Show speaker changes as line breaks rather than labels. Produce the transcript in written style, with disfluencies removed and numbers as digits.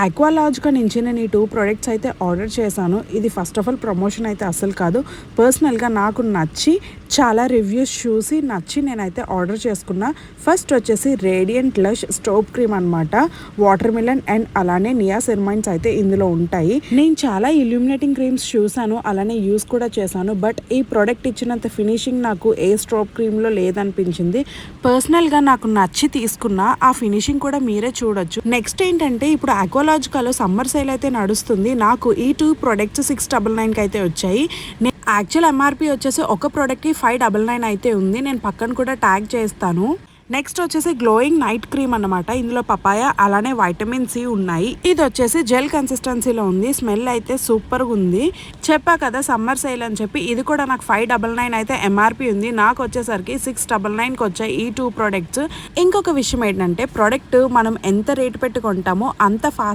ఆక్వాలాజ్గా నుంచి నేను ఈ 2 ప్రొడక్ట్స్ అయితే ఆర్డర్ చేశాను. ఇది ఫస్ట్ ఆఫ్ ఆల్ ప్రమోషన్ అయితే అస్సలు కాదు. పర్సనల్గా నాకు నచ్చి చాలా రివ్యూస్ చూసి నచ్చి నేనైతే ఆర్డర్ చేసుకున్నా. ఫస్ట్ వచ్చేసి రేడియంట్ లష్ స్టోప్ క్రీమ్ అనమాట. వాటర్ మిలన్ అండ్ అలానే నియాసినమైడ్స్ అయితే ఇందులో ఉంటాయి. నేను చాలా ఇల్యూమినేటింగ్ క్రీమ్స్ చూసాను, అలానే యూస్ కూడా చేశాను. బట్ ఈ ప్రోడక్ట్ ఇచ్చినంత ఫినిషింగ్ నాకు ఏ స్టోప్ క్రీమ్లో లేదనిపించింది. పర్సనల్గా నాకు నచ్చి తీసుకున్నా. ఆ ఫినిషింగ్ కూడా మీరే చూడొచ్చు. నెక్స్ట్ ఏంటంటే ఇప్పుడు ఆక్వాలాజికాలో సమ్మర్ సేల్ అయితే నడుస్తుంది. నాకు ఈ 2 ప్రొడక్ట్స్ 699కి అయితే వచ్చాయి. యాక్చువల్ ఎంఆర్పి వచ్చేసి ఒక ప్రోడక్ట్కి 599 అయితే ఉంది. నేను పక్కన కూడా ట్యాగ్ చేస్తాను. నెక్స్ట్ వచ్చేసి గ్లోయింగ్ నైట్ క్రీమ్ అన్నమాట. ఇందులో పపాయ అలానే వైటమిన్ సి ఉన్నాయి. ఇది వచ్చేసి జెల్ కన్సిస్టెన్సీలో ఉంది. స్మెల్ అయితే సూపర్గా ఉంది. చెప్పా కదా సమ్మర్ సేల్ అని చెప్పి. ఇది కూడా నాకు 599 అయితే ఎంఆర్పి ఉంది. నాకు వచ్చేసరికి 699కి వచ్చాయి ఈ 2 ప్రోడక్ట్స్. ఇంకొక విషయం ఏంటంటే ప్రోడక్ట్ మనం ఎంత రేటు పెట్టుకుంటామో అంత ఫాస్ట్